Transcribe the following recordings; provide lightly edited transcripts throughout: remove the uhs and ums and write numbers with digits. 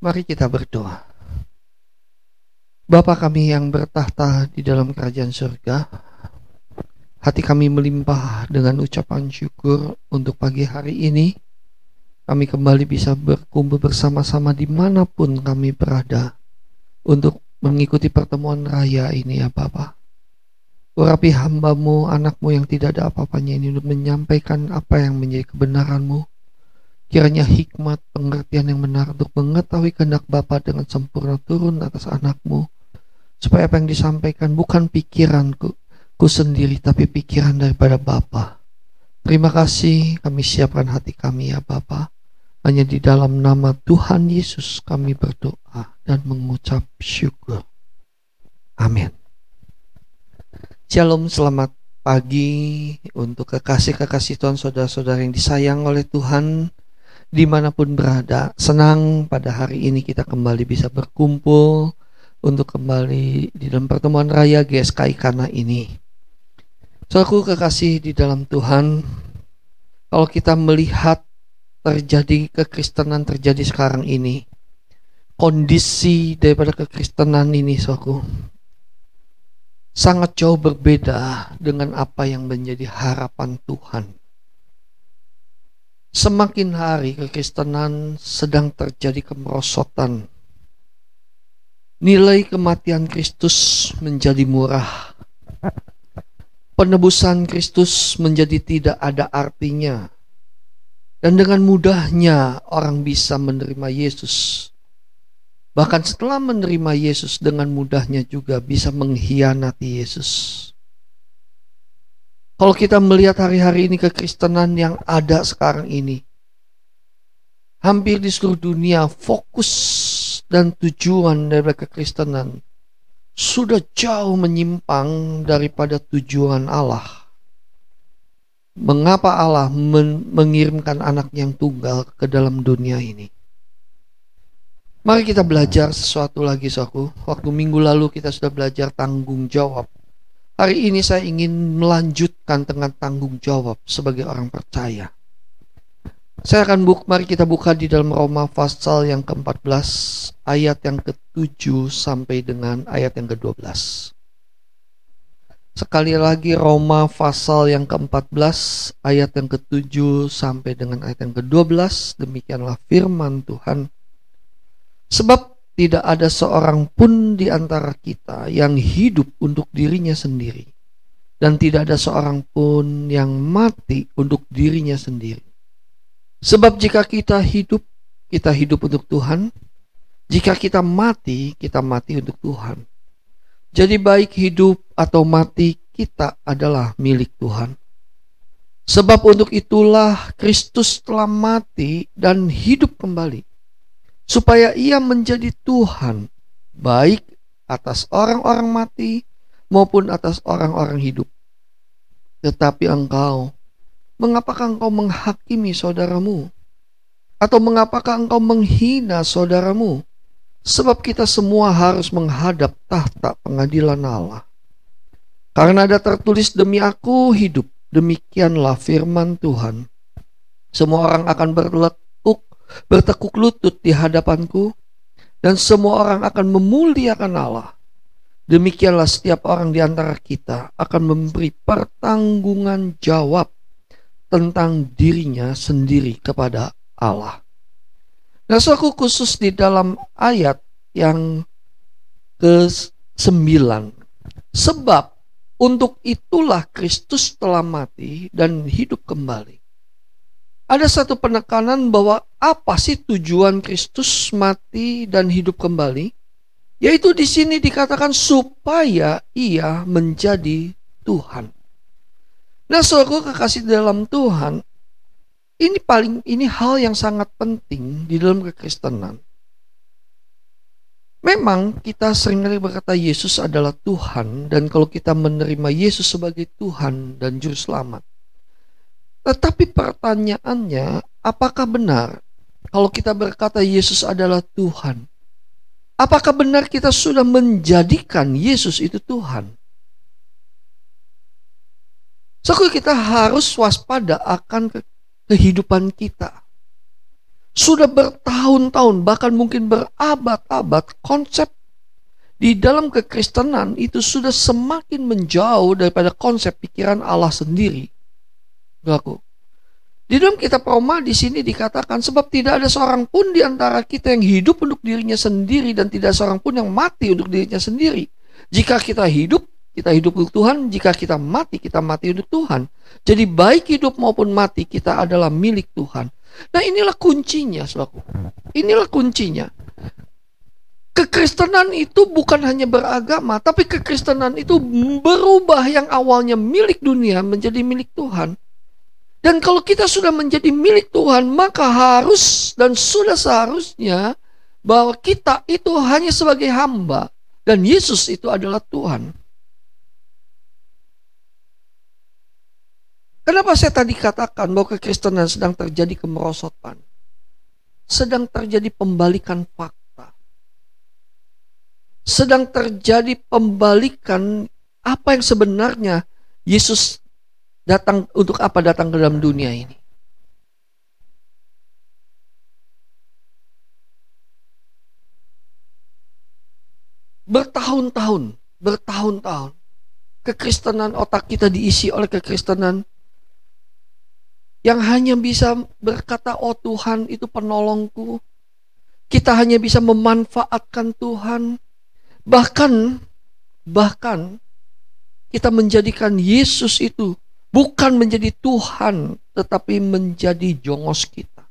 Mari kita berdoa. Bapa kami yang bertahta di dalam kerajaan surga, hati kami melimpah dengan ucapan syukur untuk pagi hari ini. Kami kembali bisa berkumpul bersama-sama dimanapun kami berada untuk mengikuti pertemuan raya ini ya Bapa. Urapi hamba-Mu, anak-Mu yang tidak ada apa-apanya ini untuk menyampaikan apa yang menjadi kebenaran-Mu. Kiranya hikmat, pengertian yang benar untuk mengetahui kehendak Bapa dengan sempurna turun atas anak-Mu, supaya apa yang disampaikan bukan pikiranku sendiri, tapi pikiran daripada Bapa. Terima kasih, kami siapkan hati kami ya Bapa. Hanya di dalam nama Tuhan Yesus kami berdoa dan mengucap syukur. Amin. Shalom, selamat pagi untuk kekasih-kekasih Tuhan, saudara-saudara yang disayang oleh Tuhan. Dimanapun berada, senang pada hari ini kita kembali bisa berkumpul untuk kembali di dalam pertemuan raya GSKI Kana ini. Saudaraku kekasih di dalam Tuhan, kalau kita melihat terjadi kekristenan terjadi sekarang ini, kondisi daripada kekristenan ini, saudaraku, sangat jauh berbeda dengan apa yang menjadi harapan Tuhan. Semakin hari kekristenan sedang terjadi kemerosotan. Nilai kematian Kristus menjadi murah. Penebusan Kristus menjadi tidak ada artinya. Dan dengan mudahnya orang bisa menerima Yesus. Bahkan setelah menerima Yesus, dengan mudahnya juga bisa mengkhianati Yesus. Kalau kita melihat hari-hari ini kekristenan yang ada sekarang ini, hampir di seluruh dunia fokus dan tujuan dari kekristenan sudah jauh menyimpang daripada tujuan Allah. Mengapa Allah mengirimkan anak yang tunggal ke dalam dunia ini? Mari kita belajar sesuatu lagi, saudaraku. Waktu minggu lalu kita sudah belajar tanggung jawab. Hari ini saya ingin melanjutkan dengan tanggung jawab sebagai orang percaya. Saya akan mari kita buka di dalam Roma pasal yang ke-14, ayat yang ke-7 sampai dengan ayat yang ke-12. Sekali lagi Roma pasal yang ke-14, ayat yang ke-7 sampai dengan ayat yang ke-12. Demikianlah firman Tuhan. Sebab tidak ada seorang pun di antara kita yang hidup untuk dirinya sendiri, dan tidak ada seorang pun yang mati untuk dirinya sendiri. Sebab jika kita hidup untuk Tuhan. Jika kita mati untuk Tuhan. Jadi baik hidup atau mati, kita adalah milik Tuhan. Sebab untuk itulah Kristus telah mati dan hidup kembali, supaya ia menjadi Tuhan, baik atas orang-orang mati maupun atas orang-orang hidup. Tetapi engkau, mengapakah engkau menghakimi saudaramu? Atau mengapakah engkau menghina saudaramu? Sebab kita semua harus menghadap tahta pengadilan Allah. Karena ada tertulis, demi aku hidup, demikianlah firman Tuhan. Semua orang akan bertekuk lutut di hadapanku, dan semua orang akan memuliakan Allah. Demikianlah setiap orang di antara kita akan memberi pertanggungan jawab tentang dirinya sendiri kepada Allah. Nah, aku khusus di dalam ayat yang ke-9. Sebab untuk itulah Kristus telah mati dan hidup kembali. Ada satu penekanan bahwa apa sih tujuan Kristus mati dan hidup kembali? Yaitu di sini dikatakan supaya ia menjadi Tuhan. Nah, saudaraku kekasih dalam Tuhan, ini hal yang sangat penting di dalam kekristenan. Memang kita seringkali berkata Yesus adalah Tuhan, dan kalau kita menerima Yesus sebagai Tuhan dan Juru Selamat. Tetapi pertanyaannya, apakah benar kalau kita berkata Yesus adalah Tuhan? Apakah benar kita sudah menjadikan Yesus itu Tuhan? So, kita harus waspada akan kehidupan kita. Sudah bertahun-tahun, bahkan mungkin berabad-abad, konsep di dalam kekristenan itu sudah semakin menjauh daripada konsep pikiran Allah sendiri. Saudaraku, di dalam kitab Roma di sini dikatakan, sebab tidak ada seorang pun di antara kita yang hidup untuk dirinya sendiri, dan tidak seorang pun yang mati untuk dirinya sendiri. Jika kita hidup untuk Tuhan. Jika kita mati untuk Tuhan. Jadi baik hidup maupun mati, kita adalah milik Tuhan. Nah, inilah kuncinya, saudaraku. Inilah kuncinya. Kekristenan itu bukan hanya beragama, tapi kekristenan itu berubah yang awalnya milik dunia menjadi milik Tuhan. Dan kalau kita sudah menjadi milik Tuhan, maka harus dan sudah seharusnya bahwa kita itu hanya sebagai hamba dan Yesus itu adalah Tuhan. Kenapa saya tadi katakan bahwa kekristenan sedang terjadi kemerosotan? Sedang terjadi pembalikan fakta. Sedang terjadi pembalikan apa yang sebenarnya Yesus datang, untuk apa datang ke dalam dunia ini. Bertahun-tahun kekristenan, otak kita diisi oleh kekristenan yang hanya bisa berkata, oh Tuhan itu penolongku. Kita hanya bisa memanfaatkan Tuhan. Bahkan kita menjadikan Yesus itu bukan menjadi Tuhan, tetapi menjadi jongos kita.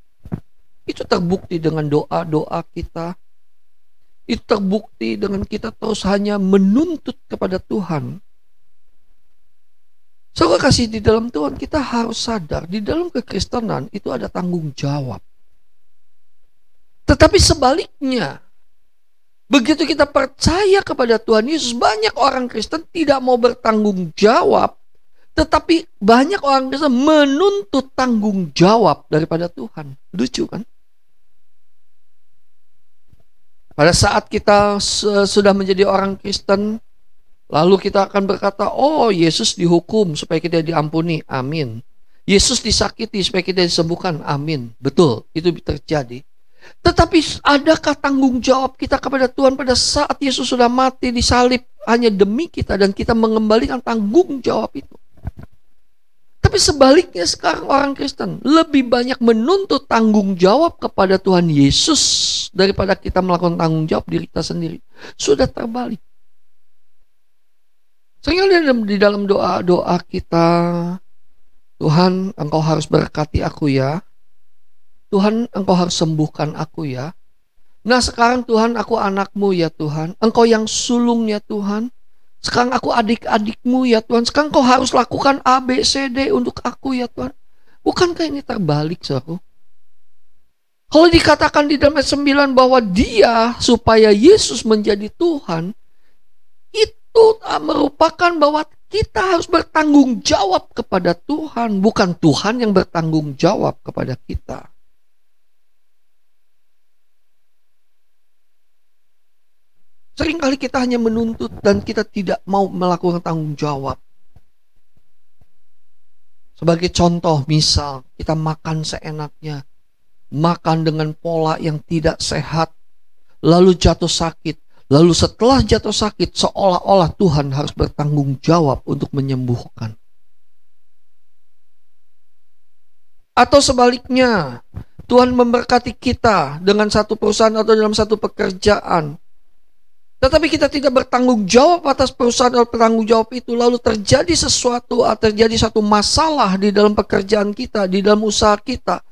Itu terbukti dengan doa-doa kita. Itu terbukti dengan kita terus hanya menuntut kepada Tuhan. Saudara kasih di dalam Tuhan, kita harus sadar, di dalam kekristenan itu ada tanggung jawab. Tetapi sebaliknya, begitu kita percaya kepada Tuhan Yesus, banyak orang Kristen tidak mau bertanggung jawab, tetapi banyak orang Kristen menuntut tanggung jawab daripada Tuhan. Lucu kan? Pada saat kita sudah menjadi orang Kristen, lalu kita akan berkata, oh Yesus dihukum supaya kita diampuni, amin. Yesus disakiti supaya kita disembuhkan, amin. Betul, itu terjadi. Tetapi adakah tanggung jawab kita kepada Tuhan pada saat Yesus sudah mati disalib hanya demi kita, dan kita mengembalikan tanggung jawab itu? Tapi sebaliknya sekarang orang Kristen lebih banyak menuntut tanggung jawab kepada Tuhan Yesus daripada kita melakukan tanggung jawab diri kita sendiri. Sudah terbalik. Seringkali di dalam doa-doa kita, Tuhan, Engkau harus berkati aku ya. Tuhan, Engkau harus sembuhkan aku ya. Nah sekarang Tuhan, aku anakmu ya Tuhan. Engkau yang sulung ya Tuhan. Sekarang aku adik-adikmu ya Tuhan. Sekarang Engkau harus lakukan A, B, C, D untuk aku ya Tuhan. Bukankah ini terbalik, saudaraku? Kalau dikatakan di dalam ayat 9 bahwa dia, supaya Yesus menjadi Tuhan, itu merupakan bahwa kita harus bertanggung jawab kepada Tuhan, bukan Tuhan yang bertanggung jawab kepada kita. Seringkali kita hanya menuntut dan kita tidak mau melakukan tanggung jawab. Sebagai contoh, misal kita makan seenaknya, makan dengan pola yang tidak sehat, lalu jatuh sakit. Lalu setelah jatuh sakit, seolah-olah Tuhan harus bertanggung jawab untuk menyembuhkan. Atau sebaliknya, Tuhan memberkati kita dengan satu perusahaan atau dalam satu pekerjaan, tetapi kita tidak bertanggung jawab atas perusahaan atau bertanggung jawab itu. Lalu terjadi sesuatu, terjadi satu masalah di dalam pekerjaan kita, di dalam usaha kita.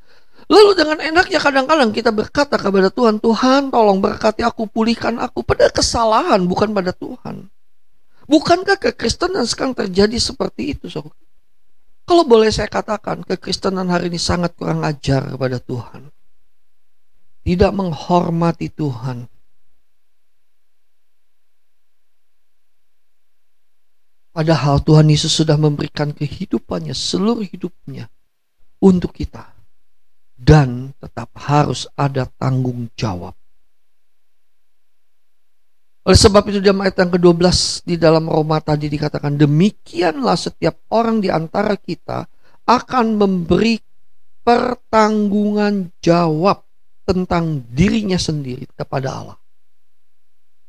Lalu dengan enaknya kadang-kadang kita berkata kepada Tuhan, Tuhan tolong berkati aku, pulihkan aku. Pada kesalahan, bukan pada Tuhan. Bukankah kekristenan sekarang terjadi seperti itu, saudara? Kalau boleh saya katakan, kekristenan hari ini sangat kurang ajar kepada Tuhan. Tidak menghormati Tuhan. Padahal Tuhan Yesus sudah memberikan kehidupannya, seluruh hidupnya untuk kita. Dan tetap harus ada tanggung jawab. Oleh sebab itu dalam ayat yang ke-12 di dalam Roma tadi dikatakan, demikianlah setiap orang di antara kita akan memberi pertanggungan jawab tentang dirinya sendiri kepada Allah.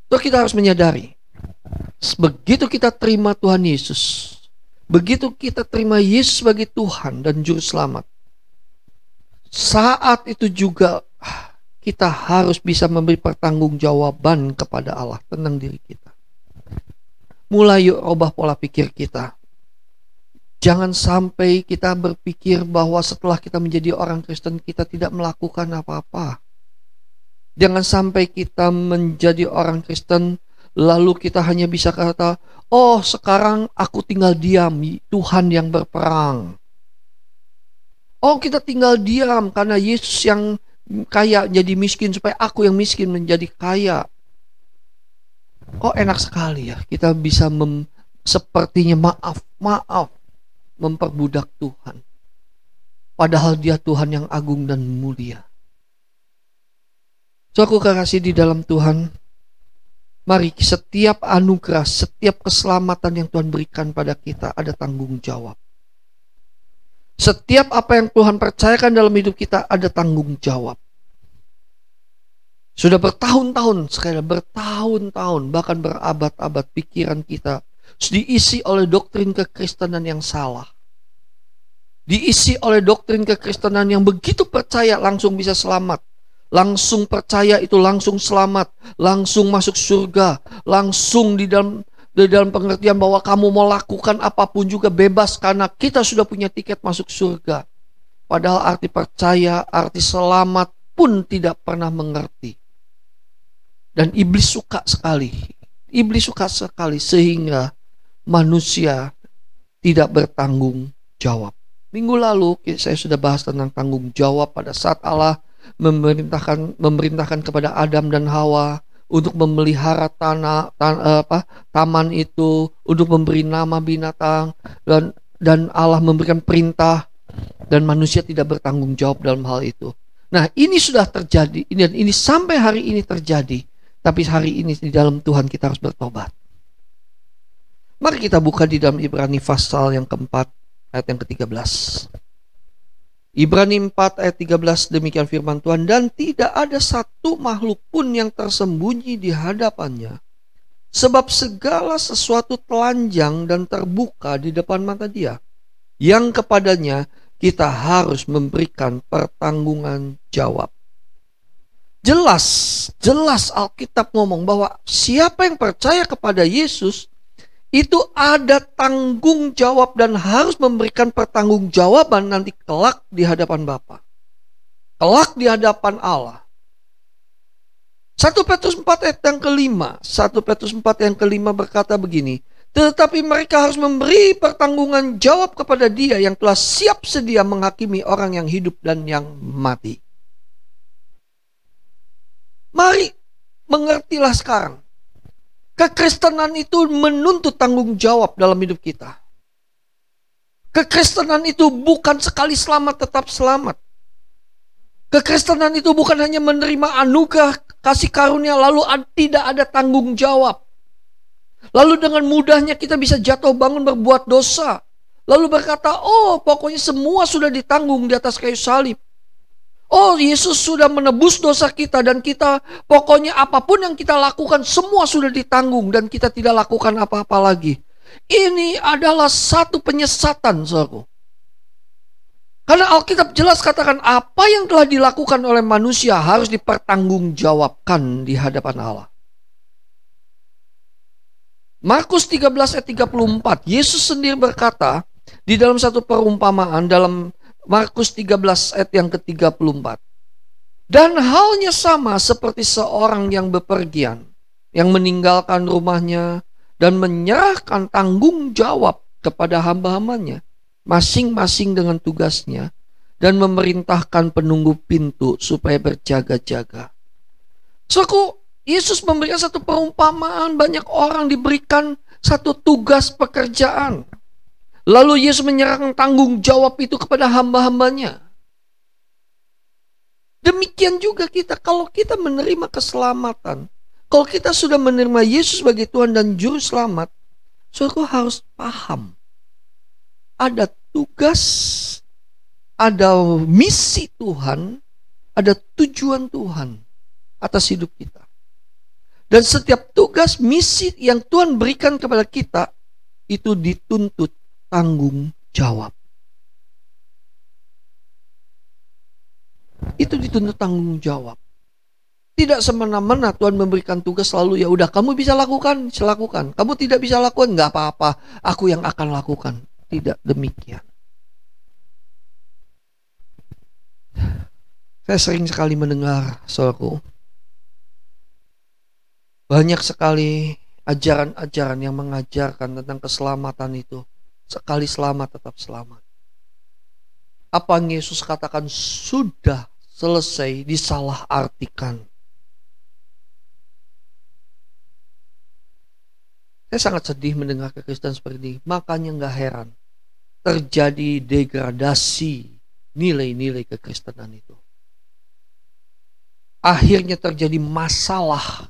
So, kita harus menyadari, begitu kita terima Tuhan Yesus, begitu kita terima Yesus sebagai Tuhan dan Juru Selamat, saat itu juga kita harus bisa memberi pertanggungjawaban kepada Allah tentang diri kita. Mulai yuk ubah pola pikir kita. Jangan sampai kita berpikir bahwa setelah kita menjadi orang Kristen kita tidak melakukan apa-apa. Jangan sampai kita menjadi orang Kristen lalu kita hanya bisa kata, oh sekarang aku tinggal diam, Tuhan yang berperang. Oh kita tinggal diam karena Yesus yang kaya jadi miskin supaya aku yang miskin menjadi kaya. Oh enak sekali ya kita bisa sepertinya maaf memperbudak Tuhan. Padahal dia Tuhan yang agung dan mulia. So aku kekasih di dalam Tuhan, mari setiap anugerah, setiap keselamatan yang Tuhan berikan pada kita ada tanggung jawab. Setiap apa yang Tuhan percayakan dalam hidup kita ada tanggung jawab. Sudah bertahun-tahun, sekali bertahun-tahun, bahkan berabad-abad pikiran kita diisi oleh doktrin kekristenan yang salah. Diisi oleh doktrin kekristenan yang begitu percaya langsung bisa selamat. Langsung percaya itu langsung selamat, langsung masuk surga, langsung di dalam pengertian bahwa kamu mau lakukan apapun juga bebas karena kita sudah punya tiket masuk surga. Padahal arti percaya, arti selamat pun tidak pernah mengerti. Dan iblis suka sekali. Iblis suka sekali sehingga manusia tidak bertanggung jawab. Minggu lalu saya sudah bahas tentang tanggung jawab pada saat Allah memerintahkan kepada Adam dan Hawa untuk memelihara taman itu, untuk memberi nama binatang, dan Allah memberikan perintah dan manusia tidak bertanggung jawab dalam hal itu. Nah, ini sudah terjadi dan ini sampai hari ini terjadi. Tapi hari ini di dalam Tuhan kita harus bertobat. Mari kita buka di dalam Ibrani pasal yang keempat ayat yang ke-13. Ibrani 4 ayat 13 demikian firman Tuhan, dan tidak ada satu makhluk pun yang tersembunyi di hadapannya, sebab segala sesuatu telanjang dan terbuka di depan mata Dia, yang kepadanya kita harus memberikan pertanggungan jawab. Jelas Alkitab ngomong bahwa siapa yang percaya kepada Yesus itu ada tanggung jawab dan harus memberikan pertanggungjawaban nanti kelak di hadapan Bapa. Kelak di hadapan Allah. 1 Petrus 4 ayat yang kelima. 1 Petrus 4 yang kelima berkata begini, tetapi mereka harus memberi pertanggungan jawab kepada Dia yang telah siap sedia menghakimi orang yang hidup dan yang mati. Mari mengertilah sekarang. Kekristenan itu menuntut tanggung jawab dalam hidup kita. Kekristenan itu bukan sekali selamat tetap selamat. Kekristenan itu bukan hanya menerima anugerah kasih karunia lalu tidak ada tanggung jawab. Lalu dengan mudahnya kita bisa jatuh bangun berbuat dosa. Lalu berkata, oh pokoknya semua sudah ditanggung di atas kayu salib. Oh, Yesus sudah menebus dosa kita dan kita pokoknya apapun yang kita lakukan semua sudah ditanggung dan kita tidak lakukan apa-apa lagi. Ini adalah satu penyesatan, saudaraku. Karena Alkitab jelas katakan apa yang telah dilakukan oleh manusia harus dipertanggungjawabkan di hadapan Allah. Markus 13 ayat 34, Yesus sendiri berkata di dalam satu perumpamaan dalam Markus 13 ayat yang ke-34. Dan halnya sama seperti seorang yang bepergian, yang meninggalkan rumahnya dan menyerahkan tanggung jawab kepada hamba-hambanya, masing-masing dengan tugasnya, dan memerintahkan penunggu pintu supaya berjaga-jaga. So, Yesus memberikan satu perumpamaan, banyak orang diberikan satu tugas pekerjaan. Lalu Yesus menyerahkan tanggung jawab itu kepada hamba-hambanya. Demikian juga kita, kalau kita menerima keselamatan, kalau kita sudah menerima Yesus sebagai Tuhan dan Juru Selamat, saudara harus paham. Ada tugas, ada misi Tuhan, ada tujuan Tuhan atas hidup kita. Dan setiap tugas misi yang Tuhan berikan kepada kita itu dituntut tanggung jawab. Itu dituntut tanggung jawab. Tidak semena-mena Tuhan memberikan tugas lalu ya udah kamu bisa lakukan, silakan. Kamu tidak bisa lakukan, nggak apa-apa, aku yang akan lakukan. Tidak demikian. Saya sering sekali mendengar, saudaraku, banyak sekali ajaran-ajaran yang mengajarkan tentang keselamatan itu. Sekali selamat, tetap selamat. Apa yang Yesus katakan sudah selesai disalahartikan. Saya sangat sedih mendengar kekristenan seperti ini. Makanya gak heran terjadi degradasi nilai-nilai kekristenan itu. Akhirnya terjadi masalah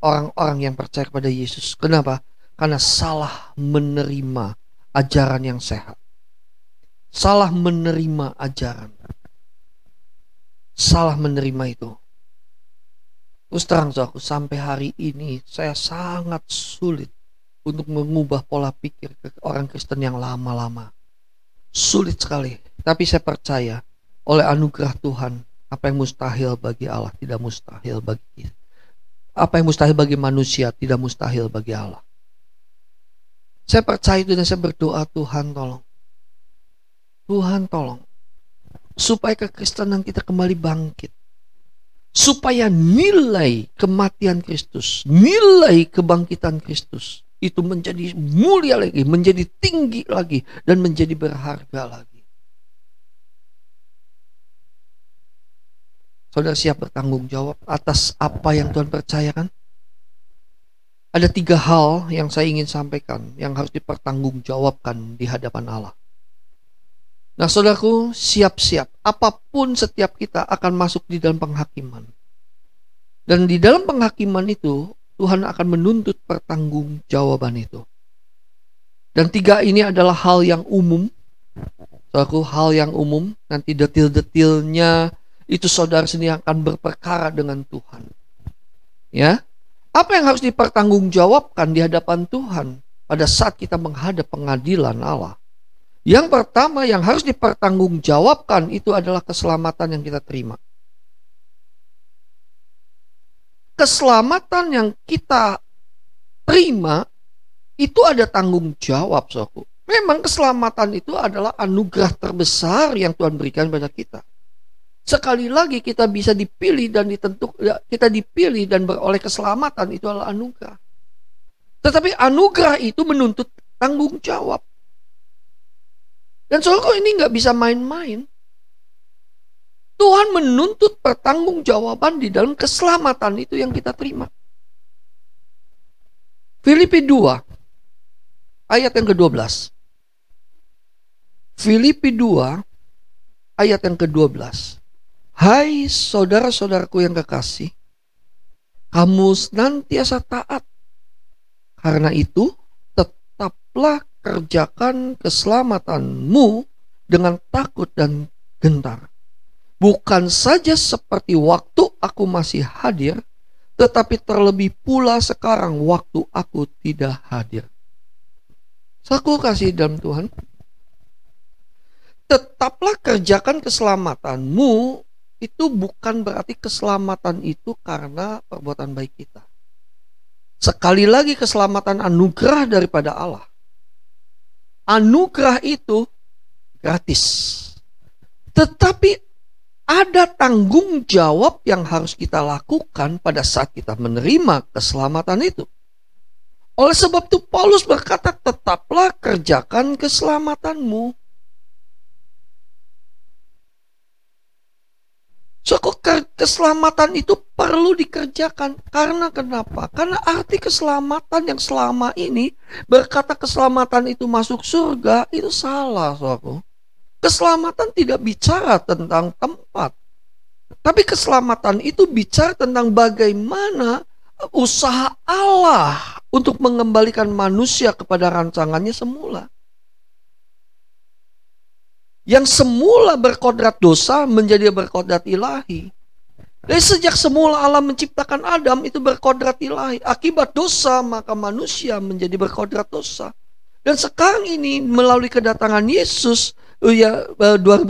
orang-orang yang percaya kepada Yesus. Kenapa? Karena salah menerima ajaran yang sehat. Salah menerima ajaran. Salah menerima itu. Terus terang saudaraku, sampai hari ini saya sangat sulit untuk mengubah pola pikir orang Kristen yang lama-lama. Sulit sekali. Tapi saya percaya oleh anugerah Tuhan, apa yang mustahil bagi Allah tidak mustahil bagi kita. Apa yang mustahil bagi manusia tidak mustahil bagi Allah. Saya percaya itu dan saya berdoa, Tuhan tolong. Tuhan tolong. Supaya kekristenan kita kembali bangkit. Supaya nilai kematian Kristus, nilai kebangkitan Kristus itu menjadi mulia lagi, menjadi tinggi lagi, dan menjadi berharga lagi. Saudara siap bertanggung jawab atas apa yang Tuhan percayakan? Ada 3 hal yang saya ingin sampaikan yang harus dipertanggungjawabkan di hadapan Allah. Nah saudaraku, siap-siap. Apapun setiap kita akan masuk di dalam penghakiman. Dan di dalam penghakiman itu, Tuhan akan menuntut pertanggungjawaban itu. Dan 3 ini adalah hal yang umum. Saudaraku, hal yang umum. Nanti detil-detilnya itu saudara sendiri akan berperkara dengan Tuhan. Ya, apa yang harus dipertanggungjawabkan di hadapan Tuhan pada saat kita menghadap pengadilan Allah? Yang pertama yang harus dipertanggungjawabkan itu adalah keselamatan yang kita terima. Keselamatan yang kita terima itu ada tanggung jawab, saudaraku. Memang keselamatan itu adalah anugerah terbesar yang Tuhan berikan pada kita. Sekali lagi kita bisa dipilih dan kita dipilih dan beroleh keselamatan itu adalah anugerah. Tetapi anugerah itu menuntut tanggung jawab. Dan saudara ini nggak bisa main-main. Tuhan menuntut pertanggungjawaban di dalam keselamatan itu yang kita terima. Filipi 2 ayat yang ke-12. Filipi 2 ayat yang ke-12. Hai saudara-saudaraku yang kekasih, kamu senantiasa taat. Karena itu, tetaplah kerjakan keselamatanmu dengan takut dan gentar. Bukan saja seperti waktu aku masih hadir, tetapi terlebih pula sekarang waktu aku tidak hadir. Aku kasih dalam Tuhan. Tetaplah kerjakan keselamatanmu. Itu bukan berarti keselamatan itu karena perbuatan baik kita. Sekali lagi keselamatan anugerah daripada Allah. Anugerah itu gratis. Tetapi ada tanggung jawab yang harus kita lakukan pada saat kita menerima keselamatan itu. Oleh sebab itu Paulus berkata, tetaplah kerjakan keselamatanmu. So, keselamatan itu perlu dikerjakan. Karena kenapa? Karena arti keselamatan yang selama ini berkata keselamatan itu masuk surga, itu salah, saudaraku. Keselamatan tidak bicara tentang tempat. Tapi keselamatan itu bicara tentang bagaimana usaha Allah untuk mengembalikan manusia kepada rancangannya semula. Yang semula berkodrat dosa menjadi berkodrat ilahi. Dari sejak semula Allah menciptakan Adam itu berkodrat ilahi. Akibat dosa maka manusia menjadi berkodrat dosa. Dan sekarang ini melalui kedatangan Yesus 2000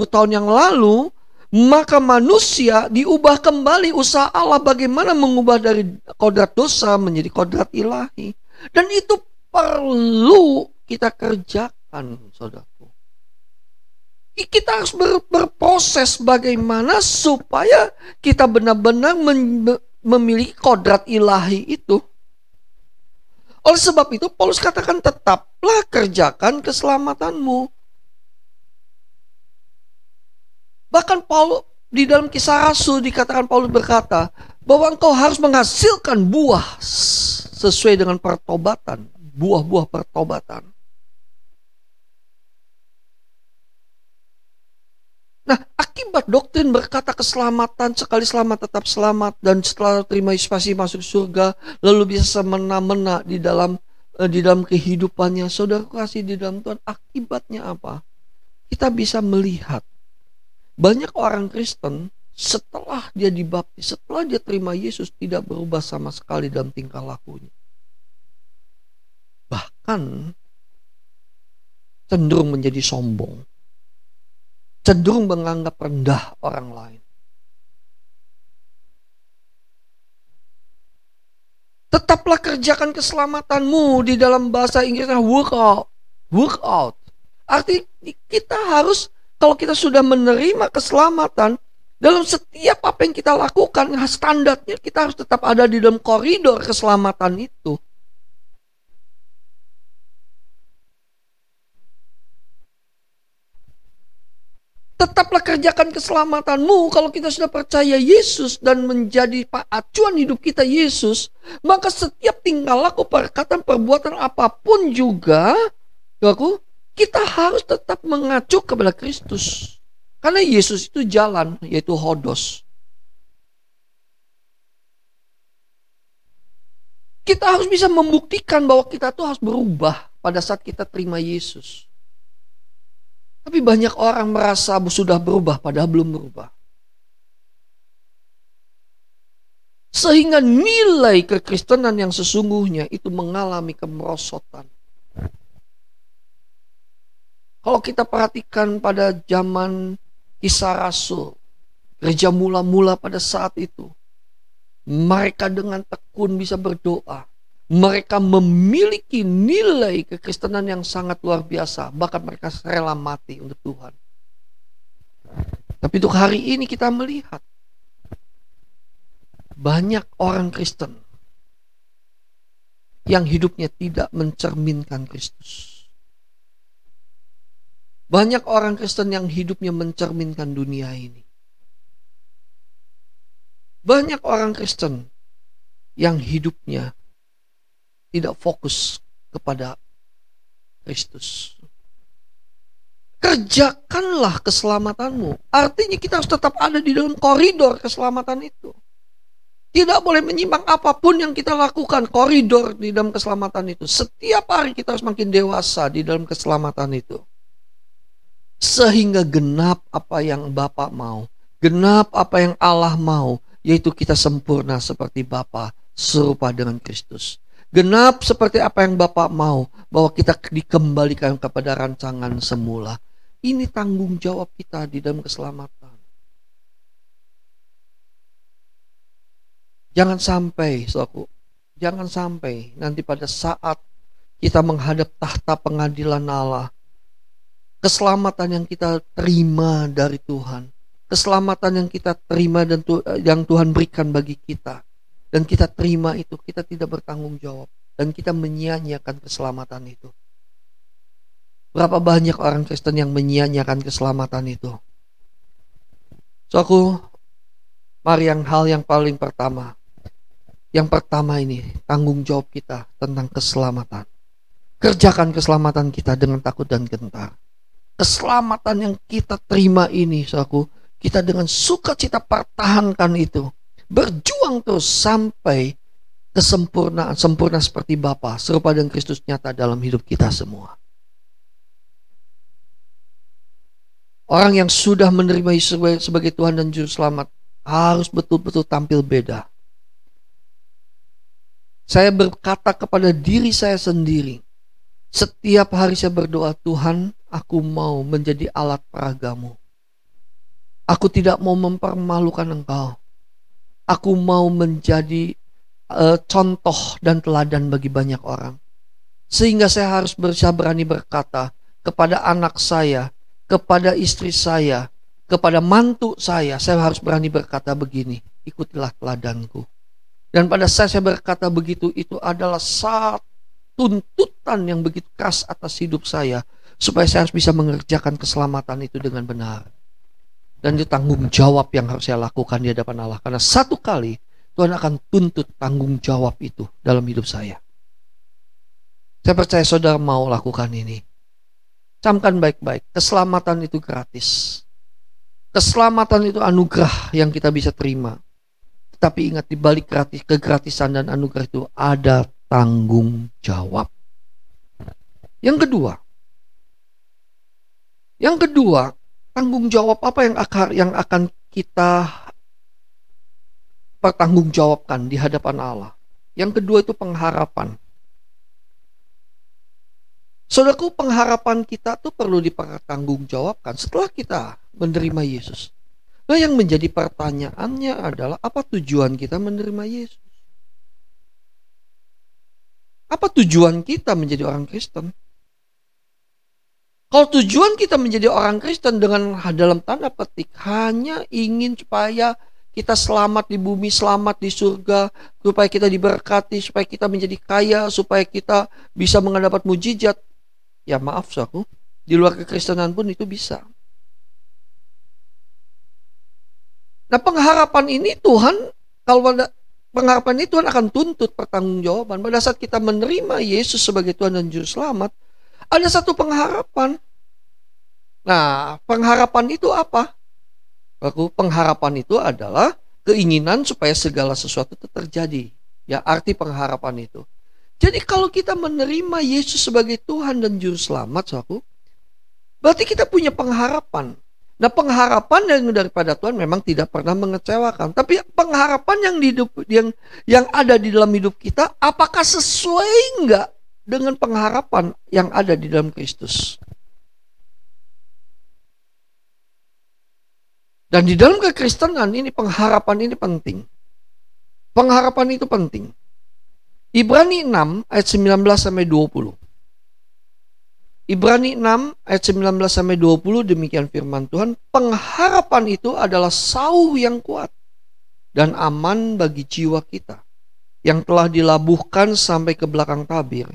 tahun yang lalu, maka manusia diubah kembali usaha Allah bagaimana mengubah dari kodrat dosa menjadi kodrat ilahi. Dan itu perlu kita kerjakan, saudaraku. Kita harus berproses bagaimana supaya kita benar-benar memiliki kodrat ilahi itu. Oleh sebab itu Paulus katakan tetaplah kerjakan keselamatanmu. Bahkan Paulus di dalam Kisah Rasul dikatakan Paulus berkata bahwa engkau harus menghasilkan buah sesuai dengan pertobatan, buah-buah pertobatan. Nah, akibat doktrin berkata keselamatan, sekali selamat tetap selamat, dan setelah terima Yesus pasti masuk surga, lalu bisa semena-mena di dalam kehidupannya. Saudara kasih di dalam Tuhan, akibatnya apa? Kita bisa melihat banyak orang Kristen setelah dia dibaptis, setelah dia terima Yesus tidak berubah sama sekali dalam tingkah lakunya. Bahkan cenderung menjadi sombong, cenderung menganggap rendah orang lain. Tetaplah kerjakan keselamatanmu, di dalam bahasa Inggrisnya work out. Arti kita harus, kalau kita sudah menerima keselamatan, dalam setiap apa yang kita lakukan, standarnya kita harus tetap ada di dalam koridor keselamatan itu. Tetaplah kerjakan keselamatanmu. Kalau kita sudah percaya Yesus dan menjadi acuan hidup kita Yesus, maka setiap tingkah laku, perkataan, perbuatan apapun juga, kita harus tetap mengacu kepada Kristus. Karena Yesus itu jalan, yaitu hodos. Kita harus bisa membuktikan bahwa kita tuh harus berubah pada saat kita terima Yesus. Tapi banyak orang merasa sudah berubah padahal belum berubah. Sehingga nilai kekristenan yang sesungguhnya itu mengalami kemerosotan. Kalau kita perhatikan pada zaman Kisah Rasul, gereja mula-mula pada saat itu, mereka dengan tekun bisa berdoa. Mereka memiliki nilai kekristenan yang sangat luar biasa. Bahkan mereka rela mati untuk Tuhan. Tapi untuk hari ini kita melihat banyak orang Kristen yang hidupnya tidak mencerminkan Kristus. Banyak orang Kristen yang hidupnya mencerminkan dunia ini. Banyak orang Kristen yang hidupnya tidak fokus kepada Kristus. Kerjakanlah keselamatanmu. Artinya kita harus tetap ada di dalam koridor keselamatan itu. Tidak boleh menyimpang apapun yang kita lakukan, koridor di dalam keselamatan itu. Setiap hari kita harus makin dewasa di dalam keselamatan itu. Sehingga genap apa yang Bapa mau. Genap apa yang Allah mau. Yaitu kita sempurna seperti Bapa, serupa dengan Kristus. Genap seperti apa yang Bapa mau, bahwa kita dikembalikan kepada rancangan semula. Ini tanggung jawab kita di dalam keselamatan. Jangan sampai, saudaraku, jangan sampai nanti pada saat kita menghadap tahta pengadilan Allah, keselamatan yang kita terima dari Tuhan, keselamatan yang kita terima dan yang Tuhan berikan bagi kita, dan kita terima itu, kita tidak bertanggung jawab. Dan kita menyia-nyiakan keselamatan itu. Berapa banyak orang Kristen yang menyia-nyiakan keselamatan itu? So mari hal yang paling pertama. Yang pertama ini, tanggung jawab kita tentang keselamatan. Kerjakan keselamatan kita dengan takut dan gentar. Keselamatan yang kita terima ini, kita dengan sukacita pertahankan itu. Berjuang terus sampai kesempurnaan, sempurna seperti Bapa, serupa dengan Kristus nyata dalam hidup kita semua. Orang yang sudah menerima Yesus sebagai Tuhan dan Juru Selamat harus betul-betul tampil beda. Saya berkata kepada diri saya sendiri, setiap hari saya berdoa, Tuhan, aku mau menjadi alat peragamu. Aku tidak mau mempermalukan Engkau. Aku mau menjadi contoh dan teladan bagi banyak orang. Sehingga saya harus berani berkata kepada anak saya, kepada istri saya, kepada mantu saya harus berani berkata begini, ikutilah teladanku. Dan pada saat saya berkata begitu, itu adalah satu tuntutan yang begitu keras atas hidup saya, supaya saya harus bisa mengerjakan keselamatan itu dengan benar. Dan itu tanggung jawab yang harus saya lakukan di hadapan Allah. Karena satu kali Tuhan akan tuntut tanggung jawab itu dalam hidup saya. Saya percaya saudara mau lakukan ini. Camkan baik-baik, keselamatan itu gratis. Keselamatan itu anugerah yang kita bisa terima. Tapi ingat, di balik kegratisan dan anugerah itu ada tanggung jawab. Yang kedua, tanggung jawab apa yang akan kita pertanggungjawabkan di hadapan Allah? Yang kedua itu pengharapan. Saudaraku, pengharapan kita tuh perlu dipertanggungjawabkan setelah kita menerima Yesus. Nah, yang menjadi pertanyaannya adalah, apa tujuan kita menerima Yesus? Apa tujuan kita menjadi orang Kristen? Kalau tujuan kita menjadi orang Kristen dengan dalam tanda petik hanya ingin supaya kita selamat di bumi, selamat di surga, supaya kita diberkati, supaya kita menjadi kaya, supaya kita bisa mendapat mujizat, ya maaf saudaraku, di luar kekristenan pun itu bisa. Nah, pengharapan ini Tuhan akan tuntut pertanggungjawaban. Pada saat kita menerima Yesus sebagai Tuhan dan Juru Selamat, ada satu pengharapan. Nah, pengharapan itu apa? Pengharapan itu adalah keinginan supaya segala sesuatu itu terjadi. Ya, arti pengharapan itu. Jadi kalau kita menerima Yesus sebagai Tuhan dan Juru Selamat, berarti kita punya pengharapan. Nah, pengharapan yang daripada Tuhan memang tidak pernah mengecewakan. Tapi pengharapan yang ada di dalam hidup kita, apakah sesuai enggak dengan pengharapan yang ada di dalam Kristus? Dan di dalam kekristenan ini, pengharapan ini penting. Pengharapan itu penting. Ibrani 6 ayat 19-20. Ibrani 6 ayat 19-20, demikian firman Tuhan, pengharapan itu adalah sauh yang kuat dan aman bagi jiwa kita, yang telah dilabuhkan sampai ke belakang tabir,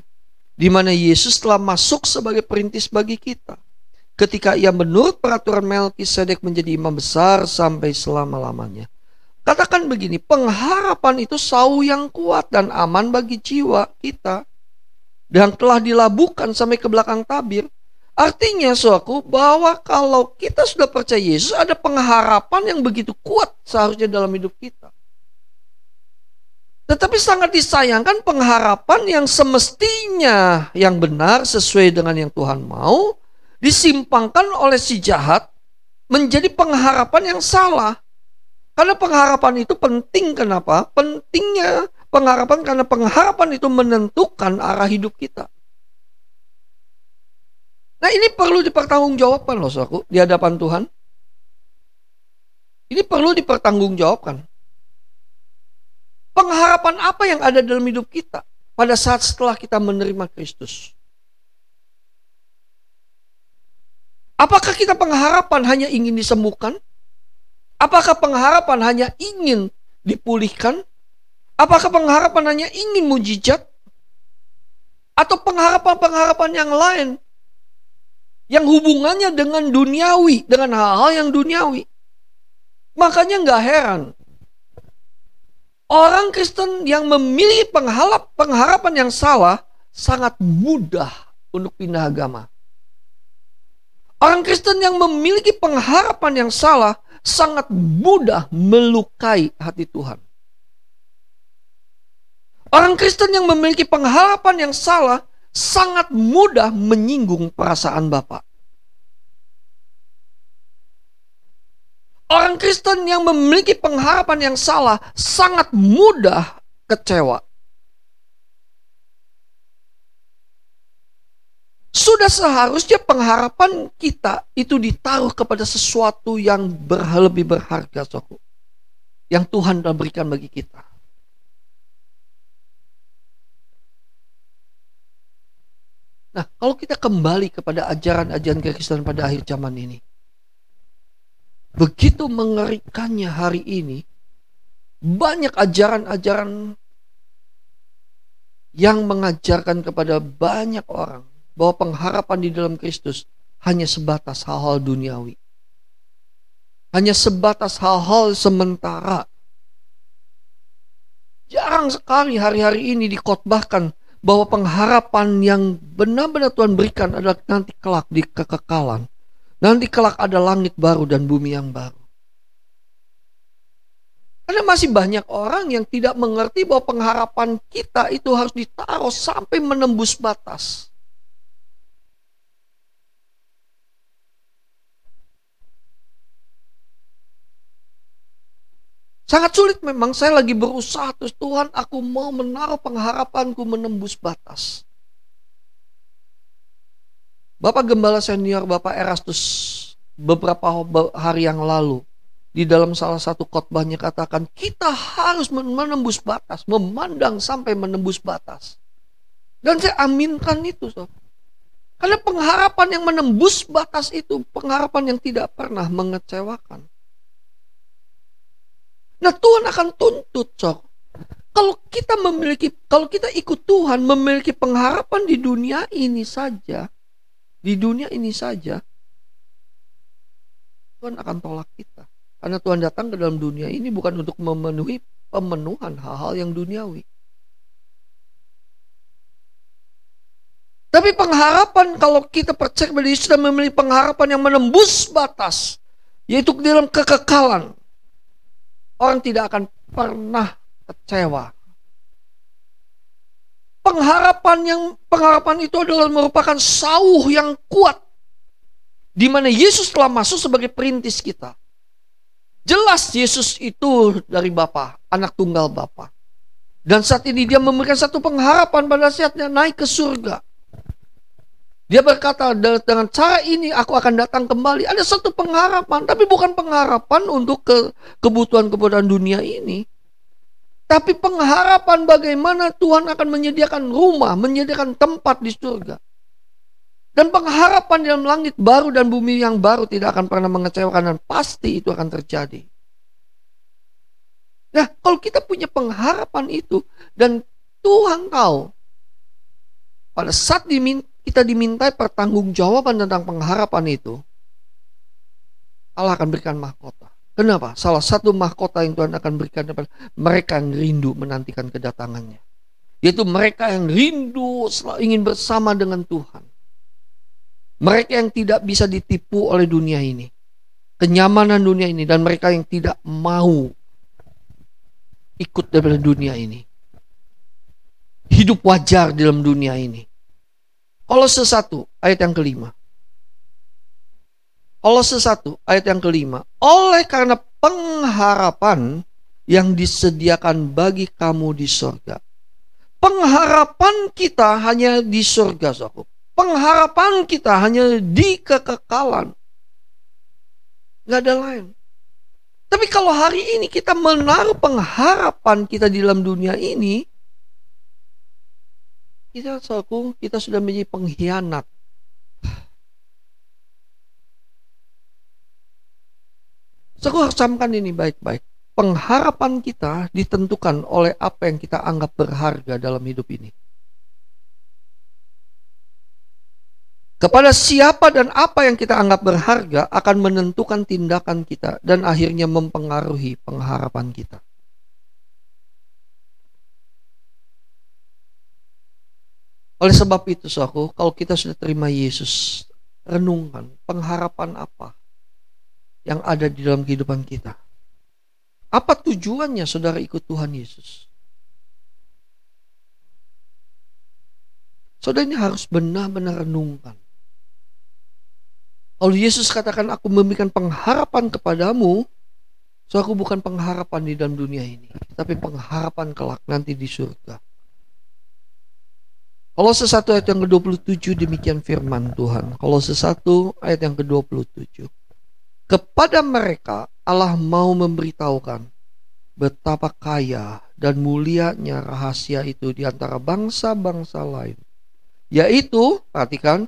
di mana Yesus telah masuk sebagai perintis bagi kita, ketika ia menurut peraturan Melkisedek menjadi imam besar sampai selama-lamanya. Katakan begini, pengharapan itu sauh yang kuat dan aman bagi jiwa kita, dan telah dilabuhkan sampai ke belakang tabir. Artinya, saudaraku, bahwa kalau kita sudah percaya Yesus, ada pengharapan yang begitu kuat seharusnya dalam hidup kita. Tetapi sangat disayangkan pengharapan yang semestinya yang benar sesuai dengan yang Tuhan mau, disimpangkan oleh si jahat menjadi pengharapan yang salah. Karena pengharapan itu penting. Kenapa? Pentingnya pengharapan karena pengharapan itu menentukan arah hidup kita. Nah, ini perlu dipertanggungjawabkan loh, saudaraku, di hadapan Tuhan. Ini perlu dipertanggungjawabkan. Pengharapan apa yang ada dalam hidup kita pada saat setelah kita menerima Kristus? Apakah kita pengharapan hanya ingin disembuhkan? Apakah pengharapan hanya ingin dipulihkan? Apakah pengharapan hanya ingin mujizat? Atau pengharapan-pengharapan yang lain yang hubungannya dengan duniawi, dengan hal-hal yang duniawi? Makanya gak heran orang Kristen yang memiliki pengharapan yang salah sangat mudah untuk pindah agama. Orang Kristen yang memiliki pengharapan yang salah sangat mudah melukai hati Tuhan. Orang Kristen yang memiliki pengharapan yang salah sangat mudah menyinggung perasaan Bapa. Orang Kristen yang memiliki pengharapan yang salah sangat mudah kecewa. Sudah seharusnya pengharapan kita itu ditaruh kepada sesuatu yang lebih berharga, saudara, yang Tuhan telah berikan bagi kita. Nah, kalau kita kembali kepada ajaran-ajaran kekristenan pada akhir zaman ini, begitu mengerikannya hari ini, banyak ajaran-ajaran yang mengajarkan kepada banyak orang bahwa pengharapan di dalam Kristus hanya sebatas hal-hal duniawi. Hanya sebatas hal-hal sementara. Jarang sekali hari-hari ini dikhotbahkan bahwa pengharapan yang benar-benar Tuhan berikan adalah nanti kelak di kekekalan. Nanti kelak ada langit baru dan bumi yang baru. Karena masih banyak orang yang tidak mengerti bahwa pengharapan kita itu harus ditaruh sampai menembus batas. Sangat sulit memang, saya lagi berusaha terus, Tuhan aku mau menaruh pengharapanku menembus batas. Bapak Gembala Senior, Bapak Erastus, beberapa hari yang lalu, di dalam salah satu khotbahnya katakan, kita harus menembus batas, memandang sampai menembus batas. Dan saya aminkan itu, sob. Karena pengharapan yang menembus batas itu, pengharapan yang tidak pernah mengecewakan. Nah, Tuhan akan tuntut, sob. Kalau kita ikut Tuhan, memiliki pengharapan di dunia ini saja, Tuhan akan tolak kita. Karena Tuhan datang ke dalam dunia ini bukan untuk memenuhi pemenuhan hal-hal yang duniawi. Tapi pengharapan, kalau kita percaya kepada Yesus dan memiliki pengharapan yang menembus batas, yaitu dalam kekekalan, orang tidak akan pernah kecewa. Pengharapan itu adalah merupakan sauh yang kuat, di mana Yesus telah masuk sebagai perintis kita. Jelas Yesus itu dari Bapa, anak tunggal Bapa. Dan saat ini dia memberikan satu pengharapan pada saatnya naik ke surga. Dia berkata, dengan cara ini aku akan datang kembali. Ada satu pengharapan, tapi bukan pengharapan untuk kebutuhan-kebutuhan dunia ini. Tapi pengharapan bagaimana Tuhan akan menyediakan rumah, menyediakan tempat di surga. Dan pengharapan dalam langit baru dan bumi yang baru tidak akan pernah mengecewakan, dan pasti itu akan terjadi. Nah, kalau kita punya pengharapan itu, dan Tuhan tahu, pada saat kita dimintai pertanggungjawaban tentang pengharapan itu, Allah akan berikan mahkota. Kenapa? Salah satu mahkota yang Tuhan akan berikan kepada mereka yang rindu menantikan kedatangannya, yaitu mereka yang rindu ingin bersama dengan Tuhan. Mereka yang tidak bisa ditipu oleh dunia ini, kenyamanan dunia ini, dan mereka yang tidak mau ikut dalam dunia ini, hidup wajar dalam dunia ini. Kolose 1 ayat yang kelima. Kolose 1 ayat yang kelima. Oleh karena pengharapan yang disediakan bagi kamu di surga. Pengharapan kita hanya di surga, saudara. Pengharapan kita hanya di kekekalan. Gak ada lain. Tapi kalau hari ini kita menaruh pengharapan kita di dalam dunia ini, kita sudah menjadi pengkhianat. Saya harus camkan ini baik-baik. Pengharapan kita ditentukan oleh apa yang kita anggap berharga dalam hidup ini. Kepada siapa dan apa yang kita anggap berharga akan menentukan tindakan kita dan akhirnya mempengaruhi pengharapan kita. Oleh sebab itu, saudaraku, kalau kita sudah terima Yesus, renungkan pengharapan apa yang ada di dalam kehidupan kita. Apa tujuannya saudara ikut Tuhan Yesus? Saudara ini harus benar-benar renungkan. Kalau Yesus katakan, aku memberikan pengharapan kepadamu, So aku bukan pengharapan di dalam dunia ini, tapi pengharapan kelak nanti di surga. Kolose 1 ayat yang ke-27 demikian firman Tuhan. Kolose 1 ayat yang ke-27. Kepada mereka Allah mau memberitahukan betapa kaya dan mulianya rahasia itu di antara bangsa-bangsa lain. Yaitu, perhatikan,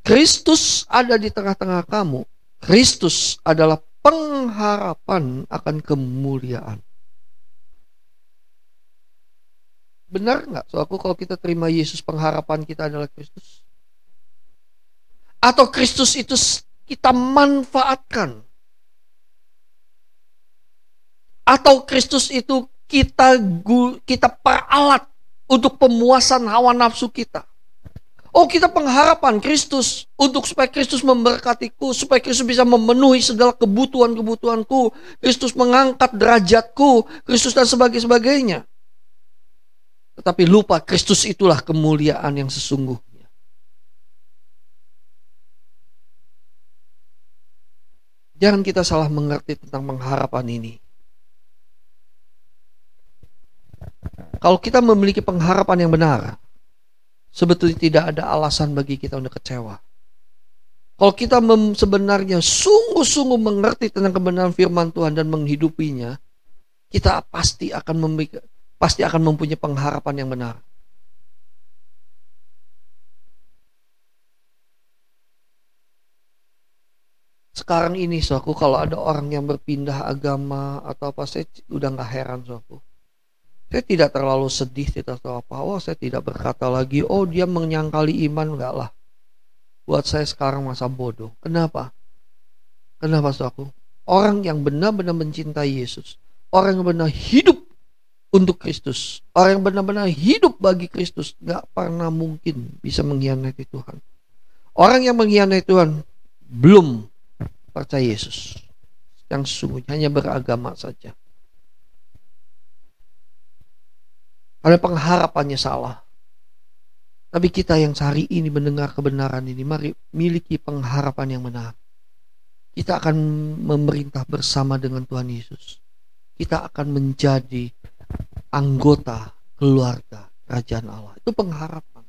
Kristus ada di tengah-tengah kamu. Kristus adalah pengharapan akan kemuliaan. Benar nggak? So aku kalau kita terima Yesus, pengharapan kita adalah Kristus? Atau Kristus itu kita manfaatkan? Atau Kristus itu kita peralat untuk pemuasan hawa nafsu kita? Oh, kita pengharapan Kristus untuk supaya Kristus memberkatiku, supaya Kristus bisa memenuhi segala kebutuhan-kebutuhanku, Kristus mengangkat derajatku, Kristus dan sebagainya. Tetapi lupa Kristus itulah kemuliaan yang sesungguhnya. Jangan kita salah mengerti tentang pengharapan ini. Kalau kita memiliki pengharapan yang benar, sebetulnya tidak ada alasan bagi kita untuk kecewa. Kalau kita sebenarnya sungguh-sungguh mengerti tentang kebenaran firman Tuhan dan menghidupinya, kita pasti akan mempunyai pengharapan yang benar. Sekarang ini, saudaraku, kalau ada orang yang berpindah agama atau apa, saya udah gak heran, saudaraku. Saya tidak terlalu sedih, tidak tahu apa. Oh, saya tidak berkata lagi, oh dia menyangkali iman, enggak lah. Buat saya sekarang masa bodoh. Kenapa? Kenapa, saudaraku? Orang yang benar-benar mencintai Yesus, orang yang benar hidup untuk Kristus, orang yang benar-benar hidup bagi Kristus, enggak pernah mungkin bisa mengkhianati Tuhan. Orang yang mengkhianati Tuhan belum percaya Yesus, yang sesungguhnya hanya beragama saja. Karena pengharapannya salah. Tapi kita yang sehari ini mendengar kebenaran ini, mari miliki pengharapan yang benar. Kita akan memerintah bersama dengan Tuhan Yesus. Kita akan menjadi anggota keluarga kerajaan Allah. Itu pengharapan.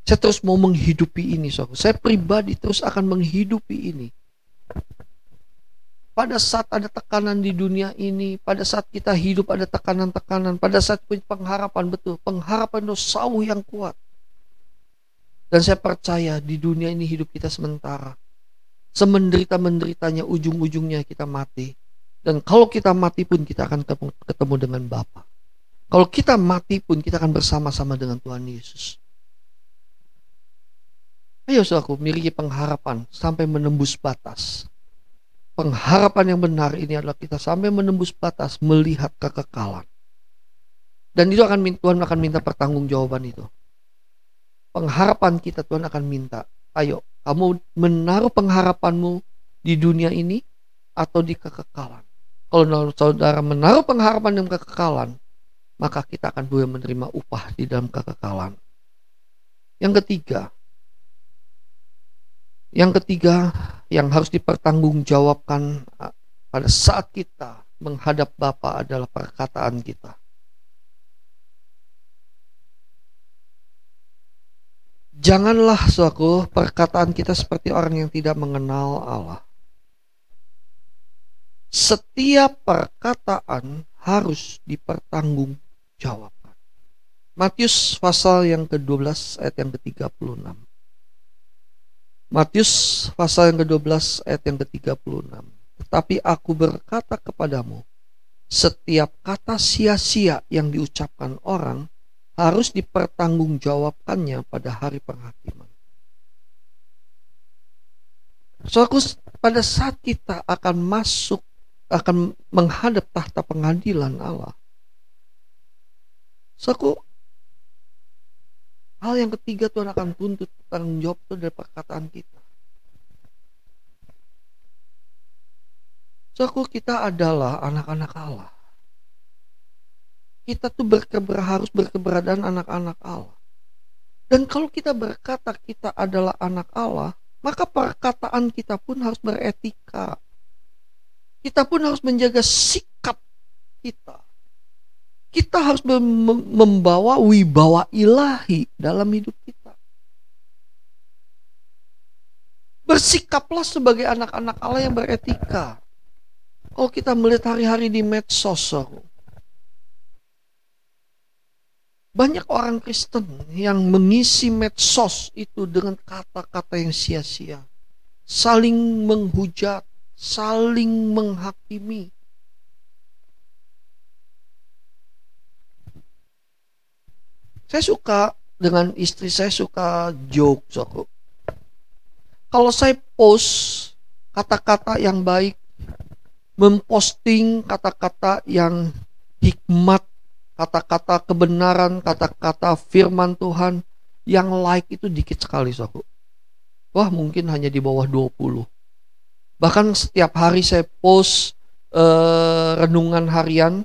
Saya terus mau menghidupi ini, saudara. Saya pribadi terus akan menghidupi ini. Pada saat ada tekanan di dunia ini, pada saat kita hidup ada tekanan-tekanan, pada saat punya pengharapan, betul, pengharapan itu sauh yang kuat. Dan saya percaya di dunia ini hidup kita sementara. Semenderita-menderitanya ujung-ujungnya kita mati. Dan kalau kita mati pun kita akan ketemu dengan Bapa. Kalau kita mati pun kita akan bersama-sama dengan Tuhan Yesus. Ayo saudaraku, miliki pengharapan sampai menembus batas. Pengharapan yang benar ini adalah kita sampai menembus batas melihat kekekalan. Dan itu Tuhan akan minta pertanggungjawaban itu. Pengharapan kita Tuhan akan minta, ayo kamu menaruh pengharapanmu di dunia ini atau di kekekalan. Kalau saudara menaruh pengharapan dalam kekekalan, maka kita akan boleh menerima upah di dalam kekekalan. Yang ketiga yang harus dipertanggungjawabkan pada saat kita menghadap Bapa adalah perkataan kita. Janganlah saudaraku perkataan kita seperti orang yang tidak mengenal Allah. Setiap perkataan harus dipertanggungjawabkan. Matius pasal yang ke-12 ayat yang ke-36. Matius pasal yang ke-12 ayat yang ke-36. Tetapi aku berkata kepadamu, setiap kata sia-sia yang diucapkan orang harus dipertanggungjawabkannya pada hari penghakiman. Soalnya pada saat kita akan menghadap tahta pengadilan Allah, hal yang ketiga Tuhan akan tuntut tanggung jawab itu dari perkataan kita. Kita adalah anak-anak Allah. Kita tuh harus berkeberadaan anak-anak Allah. Dan kalau kita berkata kita adalah anak Allah, maka perkataan kita pun harus beretika. kita pun harus menjaga sikap kita. Kita harus membawa wibawa ilahi dalam hidup kita. Bersikaplah sebagai anak-anak Allah yang beretika. Kalau kita melihat hari-hari di medsos, banyak orang Kristen yang mengisi medsos itu dengan kata-kata yang sia-sia. Saling menghujat, saling menghakimi. Saya suka dengan istri saya suka joke. Kalau saya post kata-kata yang baik, memposting kata-kata yang hikmat, kata-kata kebenaran, kata-kata firman Tuhan, yang like itu dikit sekali, saudara. Wah, mungkin hanya di bawah 20. Bahkan setiap hari saya post renungan harian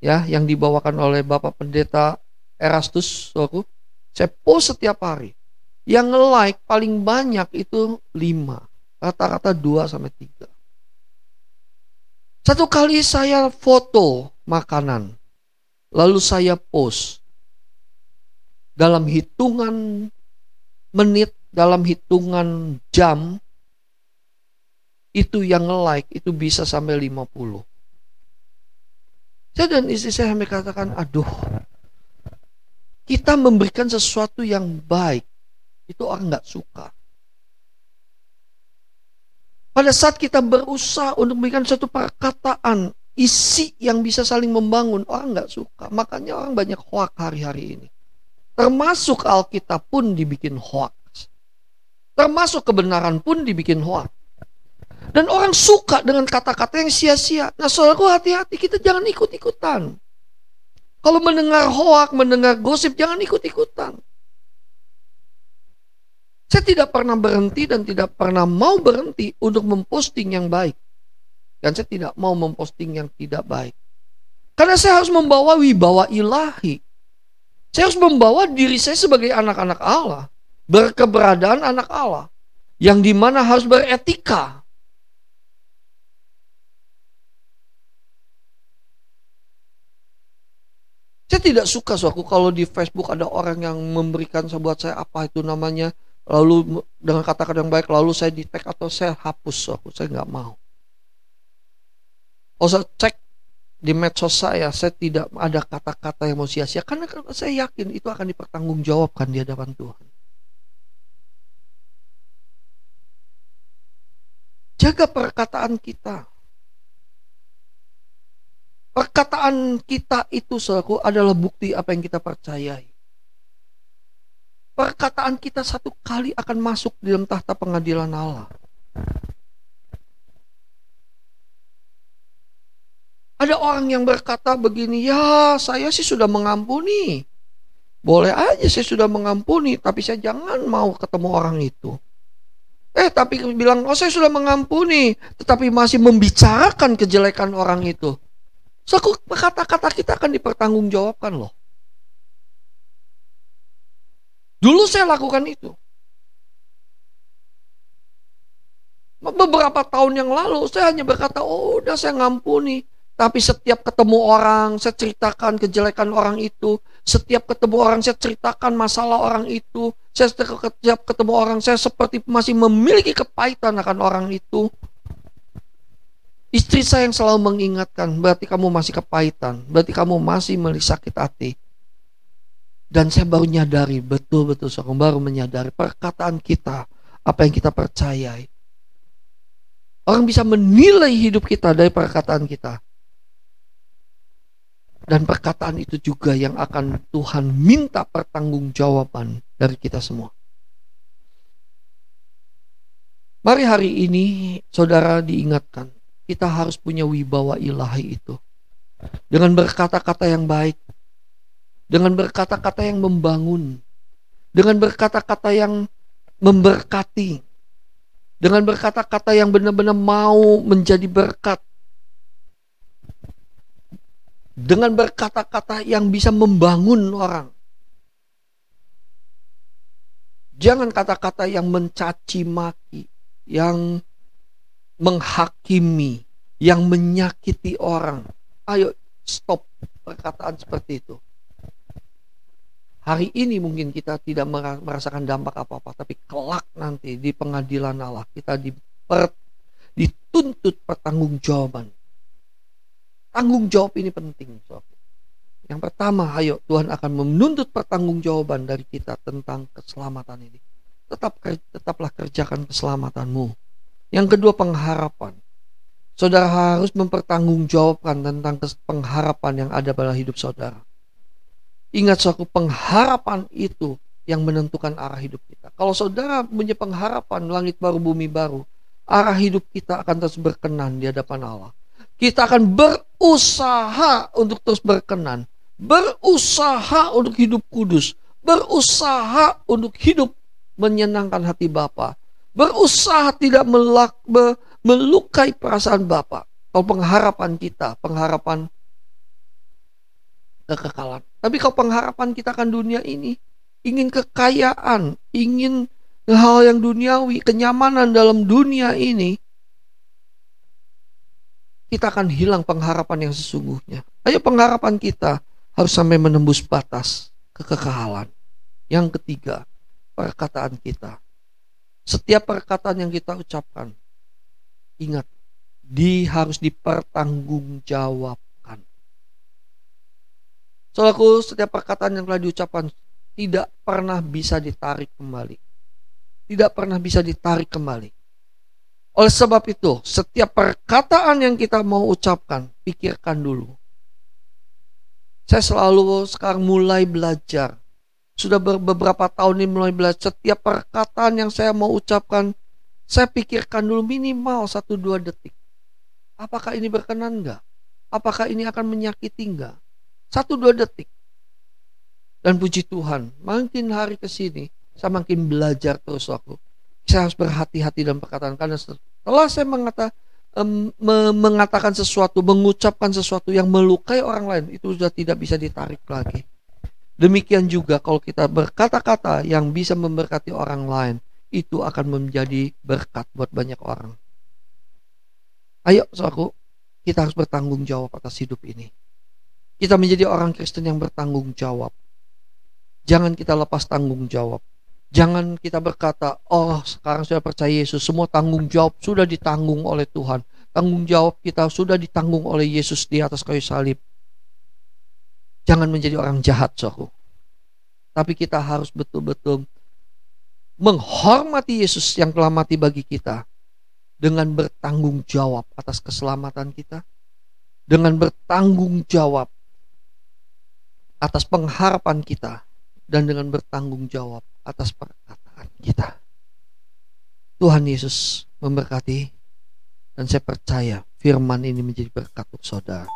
ya yang dibawakan oleh Bapak Pendeta Erastus, saudara. Saya post setiap hari. Yang like paling banyak itu 5. Rata-rata 2 sampai 3. Satu kali saya foto makanan, lalu saya post. Dalam hitungan menit, dalam hitungan jam, itu yang like itu bisa sampai 50. Saya dan istri saya sampai katakan, aduh, kita memberikan sesuatu yang baik, itu orang gak suka. Pada saat kita berusaha untuk memberikan suatu perkataan, isi yang bisa saling membangun, orang gak suka. Makanya orang banyak hoak hari-hari ini. Termasuk Alkitab pun dibikin hoax. Termasuk kebenaran pun dibikin hoax. Dan orang suka dengan kata-kata yang sia-sia. Nah, saudaraku, hati-hati, kita jangan ikut-ikutan. Kalau mendengar hoax, mendengar gosip, jangan ikut-ikutan. Saya tidak pernah berhenti dan tidak pernah mau berhenti untuk memposting yang baik. Dan saya tidak mau memposting yang tidak baik. Karena saya harus membawa wibawa ilahi. Saya harus membawa diri saya sebagai anak-anak Allah. Berkeberadaan anak Allah. Yang dimana harus beretika. Saya tidak suka suatu kalau di Facebook ada orang yang memberikan buat saya apa itu namanya, lalu dengan kata-kata yang baik, lalu saya di tag atau saya hapus. Saya nggak mau. Kalau saya cek di medsos saya tidak ada kata-kata yang mau sia-sia. Karena saya yakin itu akan dipertanggungjawabkan di hadapan Tuhan. Jaga perkataan kita. Perkataan kita itu, saudaraku, adalah bukti apa yang kita percayai. Perkataan kita satu kali akan masuk di dalam tahta pengadilan Allah. Ada orang yang berkata begini, ya saya sih sudah mengampuni. Boleh aja saya sudah mengampuni, tapi saya jangan mau ketemu orang itu. Tapi bilang, oh saya sudah mengampuni, tetapi masih membicarakan kejelekan orang itu. So, kata-kata kita akan dipertanggungjawabkan loh. Dulu saya lakukan itu. Beberapa tahun yang lalu saya hanya berkata, oh udah saya ngampuni. Tapi setiap ketemu orang, saya ceritakan kejelekan orang itu. Setiap ketemu orang, saya ceritakan masalah orang itu. Setiap ketemu orang, saya seperti masih memiliki kepahitan akan orang itu. Istri saya yang selalu mengingatkan, berarti kamu masih kepahitan. Berarti kamu masih sakit hati. Dan saya baru menyadari, betul-betul saya baru menyadari perkataan kita, apa yang kita percayai. Orang bisa menilai hidup kita dari perkataan kita. Dan perkataan itu juga yang akan Tuhan minta pertanggungjawaban dari kita semua. Mari hari ini saudara diingatkan, kita harus punya wibawa ilahi itu. Dengan berkata-kata yang baik. Dengan berkata-kata yang membangun. Dengan berkata-kata yang memberkati. Dengan berkata-kata yang benar-benar mau menjadi berkat. Dengan berkata-kata yang bisa membangun orang. Jangan kata-kata yang mencaci maki, yang menghakimi, yang menyakiti orang. Ayo stop perkataan seperti itu. Hari ini mungkin kita tidak merasakan dampak apa-apa, tapi kelak nanti di pengadilan Allah kita dituntut pertanggungjawaban. Tanggung jawab ini penting. Yang pertama, ayo Tuhan akan menuntut pertanggungjawaban dari kita tentang keselamatan ini. Tetaplah kerjakan keselamatanmu. Yang kedua, pengharapan. Saudara harus mempertanggungjawabkan tentang pengharapan yang ada pada hidup saudara. Ingat suatu pengharapan itu yang menentukan arah hidup kita. Kalau saudara punya pengharapan langit baru, bumi baru, arah hidup kita akan terus berkenan di hadapan Allah. Kita akan berusaha untuk terus berkenan, berusaha untuk hidup kudus, berusaha untuk hidup menyenangkan hati Bapa, berusaha tidak melukai perasaan Bapa. Kalau pengharapan kita, pengharapan kekekalan. Tapi kalau pengharapan kita akan dunia ini, ingin kekayaan, ingin hal yang duniawi, kenyamanan dalam dunia ini, kita akan hilang pengharapan yang sesungguhnya. Ayo pengharapan kita harus sampai menembus batas kekekalan. Yang ketiga, perkataan kita. Setiap perkataan yang kita ucapkan, ingat, harus dipertanggungjawabkan. Saudaraku, setiap perkataan yang telah diucapkan tidak pernah bisa ditarik kembali. Tidak pernah bisa ditarik kembali. Oleh sebab itu, setiap perkataan yang kita mau ucapkan, pikirkan dulu. Saya selalu sekarang mulai belajar. Sudah beberapa tahun ini mulai belajar. Setiap perkataan yang saya mau ucapkan, saya pikirkan dulu minimal 1-2 detik. Apakah ini berkenan enggak? Apakah ini akan menyakiti enggak? 1-2 detik. Dan puji Tuhan, makin hari ke sini saya makin belajar terus aku. Saya harus berhati-hati dalam perkataan, karena setelah saya mengatakan sesuatu, mengucapkan sesuatu yang melukai orang lain, itu sudah tidak bisa ditarik lagi. Demikian juga kalau kita berkata-kata yang bisa memberkati orang lain, itu akan menjadi berkat buat banyak orang. Ayo saudaraku, kita harus bertanggung jawab atas hidup ini. Kita menjadi orang Kristen yang bertanggung jawab. Jangan kita lepas tanggung jawab. Jangan kita berkata, oh sekarang saya percaya Yesus, semua tanggung jawab sudah ditanggung oleh Tuhan. Tanggung jawab kita sudah ditanggung oleh Yesus di atas kayu salib. Jangan menjadi orang jahat, saudaraku. Tapi kita harus betul-betul menghormati Yesus yang telah mati bagi kita, dengan bertanggung jawab atas keselamatan kita, dengan bertanggung jawab atas pengharapan kita, dan dengan bertanggung jawab atas perkataan kita. Tuhan Yesus memberkati, dan saya percaya firman ini menjadi berkat untuk saudara.